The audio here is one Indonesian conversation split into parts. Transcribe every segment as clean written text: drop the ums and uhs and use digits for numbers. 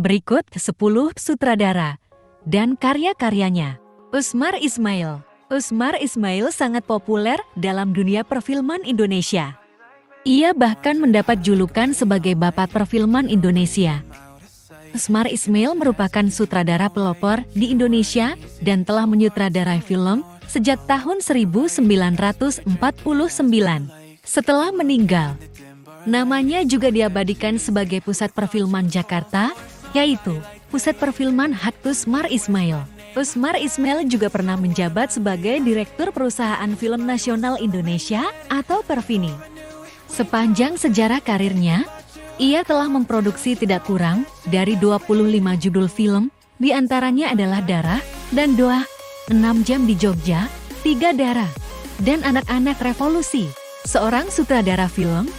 Berikut 10 sutradara dan karya-karyanya. Usmar Ismail. Usmar Ismail sangat populer dalam dunia perfilman Indonesia. Ia bahkan mendapat julukan sebagai Bapak Perfilman Indonesia. Usmar Ismail merupakan sutradara pelopor di Indonesia dan telah menyutradarai film sejak tahun 1949. Setelah meninggal, namanya juga diabadikan sebagai pusat perfilman Jakarta, yaitu Pusat Perfilman Hak Usmar Ismail. Usmar Ismail juga pernah menjabat sebagai Direktur Perusahaan Film Nasional Indonesia atau Perfini. Sepanjang sejarah karirnya, ia telah memproduksi tidak kurang dari 25 judul film, di antaranya adalah Darah dan Doa, 6 Jam di Jogja, 3 Darah, dan Anak-anak Revolusi. Seorang sutradara film,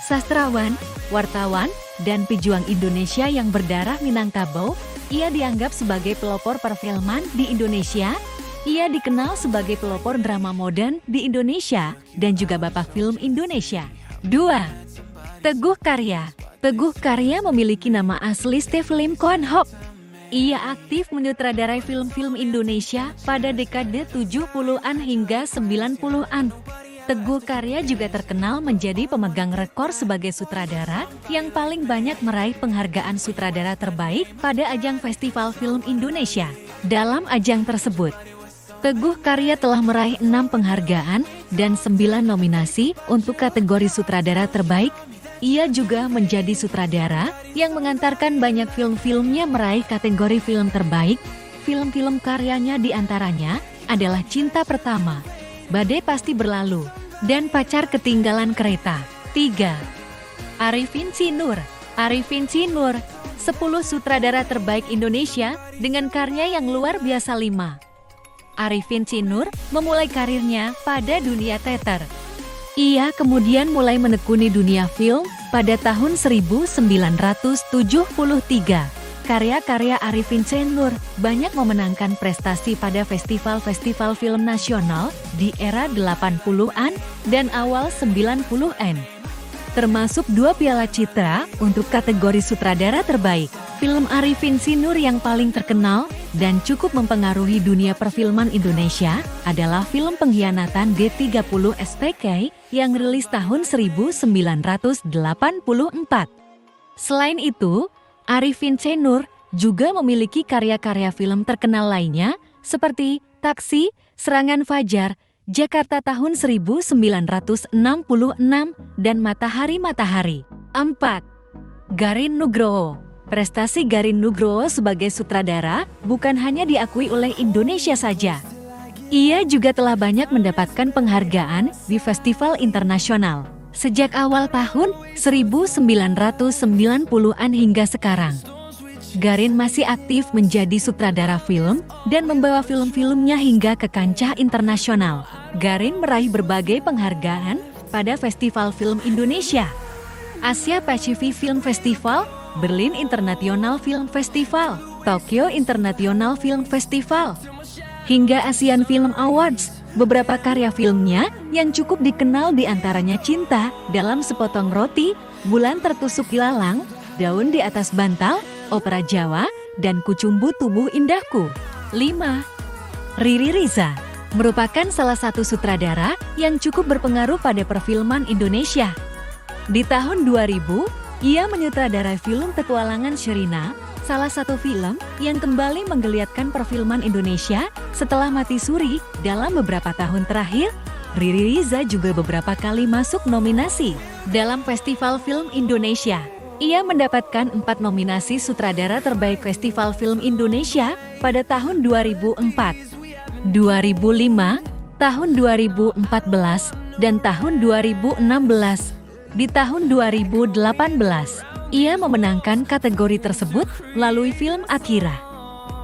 sastrawan, wartawan, dan pejuang Indonesia yang berdarah Minangkabau, ia dianggap sebagai pelopor perfilman di Indonesia. Ia dikenal sebagai pelopor drama modern di Indonesia dan juga Bapak Film Indonesia. 2. Teguh Karya. Teguh Karya memiliki nama asli Steve Lim Kwon Hop. Ia aktif menyutradarai film-film Indonesia pada dekade 70-an hingga 90-an. Teguh Karya juga terkenal menjadi pemegang rekor sebagai sutradara yang paling banyak meraih penghargaan sutradara terbaik pada ajang Festival Film Indonesia. Dalam ajang tersebut, Teguh Karya telah meraih 6 penghargaan dan 9 nominasi untuk kategori sutradara terbaik. Ia juga menjadi sutradara yang mengantarkan banyak film-filmnya meraih kategori film terbaik. Film-film karyanya diantaranya adalah Cinta Pertama, Badai Pasti Berlalu, dan Pacar Ketinggalan Kereta. 3. Arifin Sinur. Arifin Sinur, 10 sutradara terbaik Indonesia dengan karya yang luar biasa. 5. Arifin Sinur memulai karirnya pada dunia teater. Ia kemudian mulai menekuni dunia film pada tahun 1973. Karya-karya Arifin Sinur banyak memenangkan prestasi pada festival-festival film nasional di era 80-an dan awal 90-an. Termasuk 2 Piala Citra untuk kategori sutradara terbaik. Film Arifin Sinur yang paling terkenal dan cukup mempengaruhi dunia perfilman Indonesia adalah film Pengkhianatan G30 SPK yang rilis tahun 1984. Selain itu, Arifin Sinur juga memiliki karya-karya film terkenal lainnya seperti Taksi, Serangan Fajar, Jakarta tahun 1966, dan Matahari-Matahari. 4. Garin Nugroho. Prestasi Garin Nugroho sebagai sutradara bukan hanya diakui oleh Indonesia saja. Ia juga telah banyak mendapatkan penghargaan di festival internasional. Sejak awal tahun 1990-an hingga sekarang, Garin masih aktif menjadi sutradara film dan membawa film-filmnya hingga ke kancah internasional. Garin meraih berbagai penghargaan pada Festival Film Indonesia, Asia Pacific Film Festival, Berlin International Film Festival, Tokyo International Film Festival, hingga Asian Film Awards. Beberapa karya filmnya yang cukup dikenal diantaranya Cinta, Dalam Sepotong Roti, Bulan Tertusuk Ilalang, Daun di Atas Bantal, Opera Jawa, dan Kucumbu Tubuh Indahku. 5. Riri Riza merupakan salah satu sutradara yang cukup berpengaruh pada perfilman Indonesia. Di tahun 2000, ia menyutradarai film Petualangan Sherina, salah satu film yang kembali menggeliatkan perfilman Indonesia setelah mati suri. Dalam beberapa tahun terakhir, Riri Riza juga beberapa kali masuk nominasi dalam Festival Film Indonesia. Ia mendapatkan 4 nominasi sutradara terbaik Festival Film Indonesia pada tahun 2004, 2005, tahun 2014, dan tahun 2016. Di tahun 2018, ia memenangkan kategori tersebut melalui film Atira.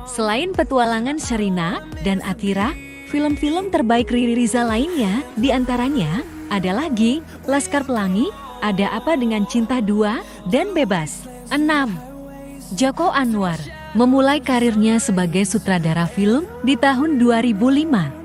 Selain Petualangan Sherina dan Atira, film-film terbaik Riri Riza lainnya diantaranya adalah Gi, Laskar Pelangi, Ada Apa Dengan Cinta 2, dan Bebas. 6. Joko Anwar memulai karirnya sebagai sutradara film di tahun 2005.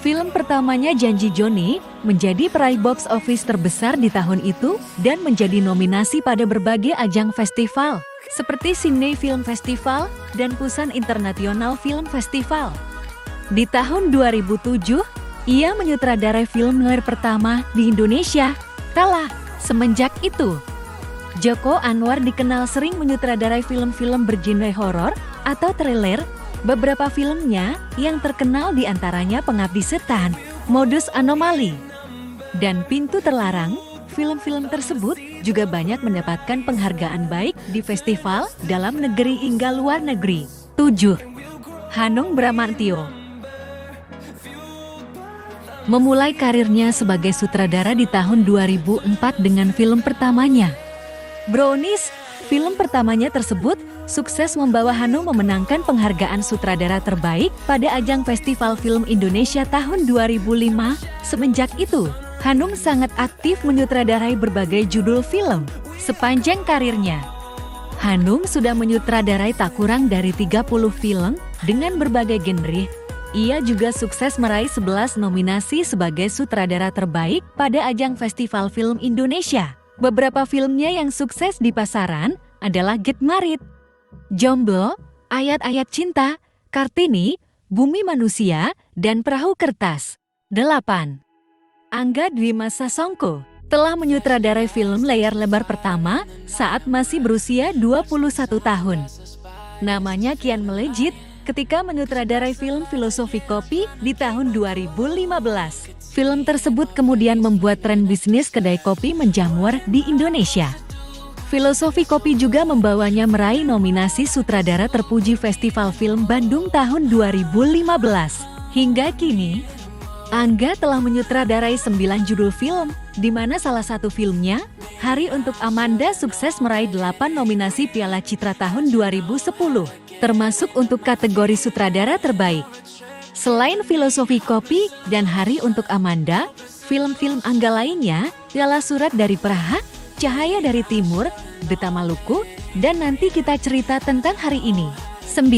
Film pertamanya Janji Joni menjadi peraih box office terbesar di tahun itu dan menjadi nominasi pada berbagai ajang festival. seperti Sydney Film Festival dan Busan International Film Festival. Di tahun 2007, ia menyutradarai film noir pertama di Indonesia, Tala. Semenjak itu, Joko Anwar dikenal sering menyutradarai film-film bergenre horor atau thriller. Beberapa filmnya yang terkenal diantaranya Pengabdi Setan, Modus Anomali, dan Pintu Terlarang. Film-film tersebut juga banyak mendapatkan penghargaan baik di festival dalam negeri hingga luar negeri. 7. Hanung Bramantyo memulai karirnya sebagai sutradara di tahun 2004 dengan film pertamanya, Brownies. Film pertamanya tersebut sukses membawa Hanung memenangkan penghargaan sutradara terbaik pada ajang Festival Film Indonesia tahun 2005. Semenjak itu, Hanung sangat aktif menyutradarai berbagai judul film. Sepanjang karirnya, Hanung sudah menyutradarai tak kurang dari 30 film dengan berbagai genre. Ia juga sukses meraih 11 nominasi sebagai sutradara terbaik pada ajang Festival Film Indonesia. Beberapa filmnya yang sukses di pasaran adalah Get Married, Jomblo, Ayat-Ayat Cinta, Kartini, Bumi Manusia, dan Perahu Kertas. 8. Angga Dwi Masa Songko telah menyutradarai film layar lebar pertama saat masih berusia 21 tahun. Namanya kian melejit ketika menyutradarai film Filosofi Kopi di tahun 2015. Film tersebut kemudian membuat tren bisnis kedai kopi menjamur di Indonesia. Filosofi Kopi juga membawanya meraih nominasi sutradara terpuji Festival Film Bandung tahun 2015. Hingga kini, Angga telah menyutradarai 9 judul film, di mana salah satu filmnya, Hari Untuk Amanda, sukses meraih 8 nominasi Piala Citra tahun 2010, termasuk untuk kategori sutradara terbaik. Selain Filosofi Kopi dan Hari Untuk Amanda, film-film Angga lainnya ialah Surat dari Praha, Cahaya dari Timur, Beta Maluku, dan Nanti Kita Cerita Tentang Hari Ini. 9.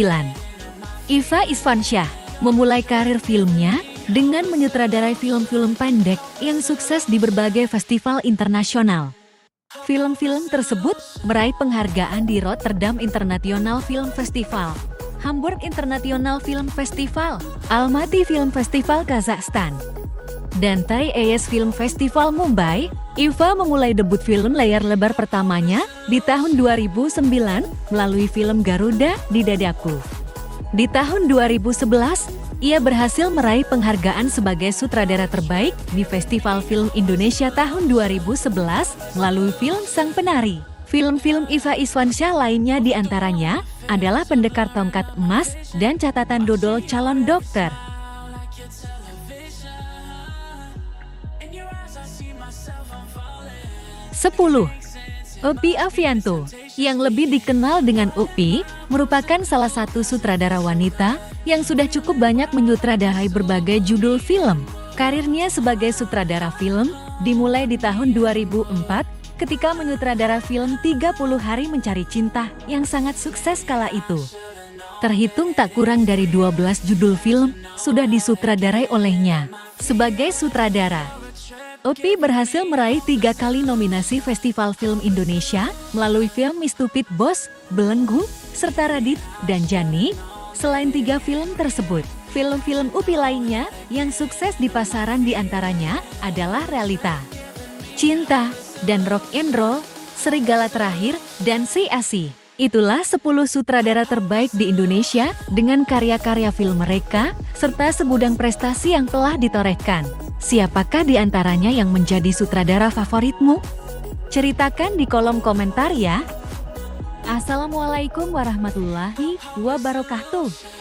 Iva Isfansyah memulai karir filmnya dengan menyutradarai film-film pendek yang sukses di berbagai festival internasional. Film-film tersebut meraih penghargaan di Rotterdam International Film Festival, Hamburg International Film Festival, Almaty Film Festival Kazakhstan, dan Thai AS Film Festival Mumbai. Iva memulai debut film layar lebar pertamanya di tahun 2009 melalui film Garuda di Dadaku. Di tahun 2011, ia berhasil meraih penghargaan sebagai sutradara terbaik di Festival Film Indonesia tahun 2011 melalui film Sang Penari. Film-film Iva Isfansyah lainnya diantaranya adalah Pendekar Tongkat Emas dan Catatan Dodol Calon Dokter. 10. Upi Avianto, yang lebih dikenal dengan Upi, merupakan salah satu sutradara wanita yang sudah cukup banyak menyutradarai berbagai judul film. Karirnya sebagai sutradara film dimulai di tahun 2004 ketika menyutradara film 30 Hari Mencari Cinta yang sangat sukses kala itu. Terhitung tak kurang dari 12 judul film sudah disutradarai olehnya. Sebagai sutradara, Upi berhasil meraih 3 kali nominasi Festival Film Indonesia melalui film Mi Stupid Boss, Belenggu, serta Radit dan Jani. Selain 3 film tersebut, film-film Upi lainnya yang sukses di pasaran diantaranya adalah Realita, Cinta, dan Rock and Roll, Serigala Terakhir, dan Si Asi. Itulah 10 sutradara terbaik di Indonesia dengan karya-karya film mereka, serta segudang prestasi yang telah ditorehkan. Siapakah di antaranya yang menjadi sutradara favoritmu? Ceritakan di kolom komentar ya. Assalamualaikum warahmatullahi wabarakatuh.